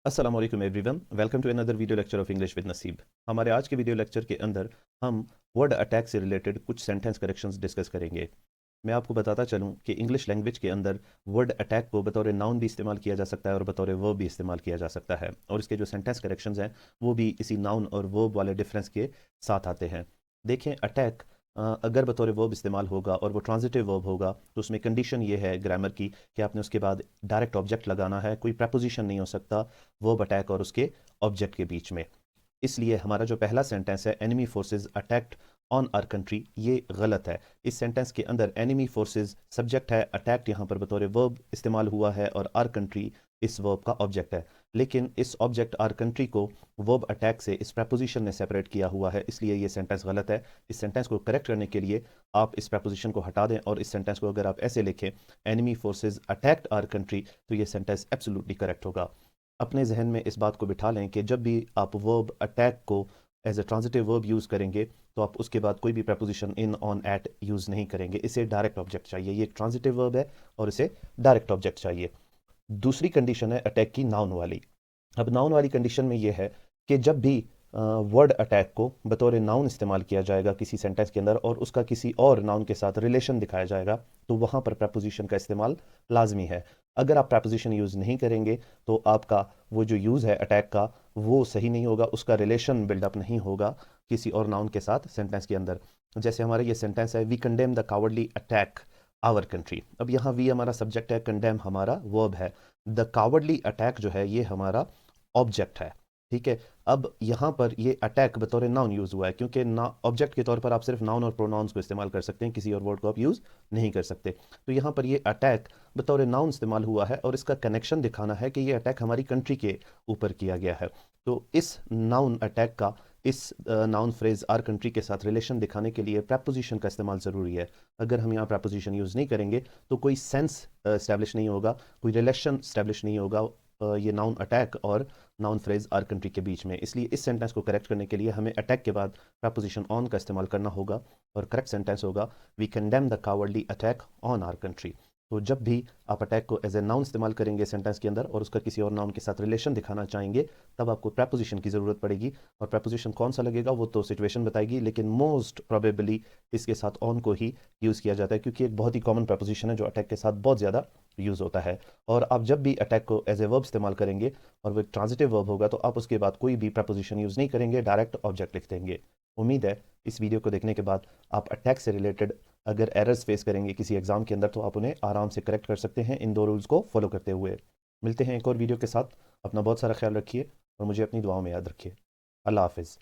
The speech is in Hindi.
अस्सलाम वालेकुम everyone, welcome to another video lecture of English with Naseeb. हमारे आज के वीडियो लेक्चर के अंदर हम वर्ड अटैक से रिलेटेड कुछ सेंटेंस करेक्शंस डिस्कस करेंगे। मैं आपको बताता चलूं कि इंग्लिश लैंग्वेज के अंदर वर्ड अटैक को बतौर नाउन भी इस्तेमाल किया जा सकता है और बतौर वर्ब भी इस्तेमाल किया जा सकता है, और इसके जो सेंटेंस करेक्शंस हैं वो भी इसी नाउन और वर्ब वाले डिफरेंस के साथ आते हैं। देखें, अटैक अगर बतौर वर्ब इस्तेमाल होगा और वो ट्रांजिटिव वर्ब होगा तो उसमें कंडीशन ये है ग्रामर की कि आपने उसके बाद डायरेक्ट ऑब्जेक्ट लगाना है, कोई प्रपोजिशन नहीं हो सकता वर्ब अटैक और उसके ऑब्जेक्ट के बीच में। इसलिए हमारा जो पहला सेंटेंस है enemy forces attacked on our country, ये गलत है। इस सेंटेंस के अंदर एनिमी फोर्सेस सब्जेक्ट है, अटैक्ट यहाँ पर बतौर वर्ब इस्तेमाल हुआ है और आर कंट्री इस वर्ब का ऑब्जेक्ट है। लेकिन इस ऑब्जेक्ट आर कंट्री को वर्ब अटैक से इस प्रपोजिशन ने सेपरेट किया हुआ है, इसलिए ये सेंटेंस गलत है। इस सेंटेंस को करेक्ट करने के लिए आप इस प्रपोजिशन को हटा दें और इस सेंटेंस को अगर आप ऐसे लिखें enemy forces attacked are country, तो ये सेंटेंस एब्सोल्युटली करेक्ट होगा। अपने जहन में इस बात को बिठा लें कि जब भी आप वर्ब अटैक को as a transitive verb use करेंगे तो आप उसके बाद कोई भी preposition in on at use नहीं करेंगे। इसे डायरेक्ट ऑब्जेक्ट चाहिए, ये एक ट्रांजिटिव वर्ब है और इसे डायरेक्ट ऑब्जेक्ट चाहिए। दूसरी कंडीशन है अटैक की नाउन वाली। अब नाउन वाली कंडीशन में यह है कि जब भी वर्ड अटैक को बतौर नाउन इस्तेमाल किया जाएगा किसी सेंटेंस के अंदर और उसका किसी और नाउन के साथ रिलेशन दिखाया जाएगा तो वहाँ पर प्रपोजिशन का इस्तेमाल लाजमी है। अगर आप प्रपोजिशन यूज़ नहीं करेंगे तो आपका वो जो यूज़ है अटैक का वो सही नहीं होगा, उसका रिलेशन बिल्डअप नहीं होगा किसी और नाउन के साथ सेंटेंस के अंदर। जैसे हमारा ये सेंटेंस है, we condemn the cowardly attack our country. अब यहाँ वी हमारा सब्जेक्ट है, कंडेम हमारा वर्ब है, द कावर्डली अटैक जो है ये हमारा ऑब्जेक्ट है। ठीक है, अब यहाँ पर ये अटैक बतौर नाउन यूज़ हुआ है क्योंकि ना ऑब्जेक्ट के तौर पर आप सिर्फ नाउन और प्रोनाउंस को इस्तेमाल कर सकते हैं, किसी और वर्ड को आप यूज़ नहीं कर सकते। तो यहाँ पर ये अटैक बतौर नाउन इस्तेमाल हुआ है और इसका कनेक्शन दिखाना है कि ये अटैक हमारी कंट्री के ऊपर किया गया है। तो इस नाउन अटैक का इस नाउन फ्रेज आर कंट्री के साथ रिलेशन दिखाने के लिए प्रपोजिशन का इस्तेमाल ज़रूरी है। अगर हम यहाँ प्रपोजिशन यूज़ नहीं करेंगे तो कोई सेंस इस्टेब्लिश नहीं होगा, कोई रिलेशन इस्टेब्लिश नहीं होगा ये नाउन अटैक और नाउन फ्रेज आर कंट्री के बीच में। इसलिए इस सेंटेंस को करेक्ट करने के लिए हमें अटैक के बाद प्रपोजिशन ऑन का इस्तेमाल करना होगा और करेक्ट सेंटेंस होगा we condemn the cowardly attack on our country. तो जब भी आप अटैक को एज ए नाउन इस्तेमाल करेंगे सेंटेंस के अंदर और उसका किसी और नाउन के साथ रिलेशन दिखाना चाहेंगे तब आपको प्रपोजिशन की ज़रूरत पड़ेगी। और प्रपोजिशन कौन सा लगेगा वो तो सिचुएशन बताएगी, लेकिन मोस्ट प्रोबेबली इसके साथ ऑन को ही यूज़ किया जाता है क्योंकि एक बहुत ही कॉमन प्रपोजिशन है जो अटैक के साथ बहुत ज़्यादा यूज़ होता है। और आप जब भी अटैक को एज ए वर्ब इस्तेमाल करेंगे और वो एक ट्रांजिटिव वर्ब होगा तो आप उसके बाद कोई भी प्रपोजिशन यूज़ नहीं करेंगे, डायरेक्ट ऑब्जेक्ट लिख देंगे। उम्मीद है इस वीडियो को देखने के बाद आप अटैक से रिलेटेड अगर एरर्स फेस करेंगे किसी एग्जाम के अंदर तो आप उन्हें आराम से करेक्ट कर सकते हैं इन दो रूल्स को फॉलो करते हुए। मिलते हैं एक और वीडियो के साथ। अपना बहुत सारा ख्याल रखिए और मुझे अपनी दुआओं में याद रखिए। अल्लाह हाफिज़।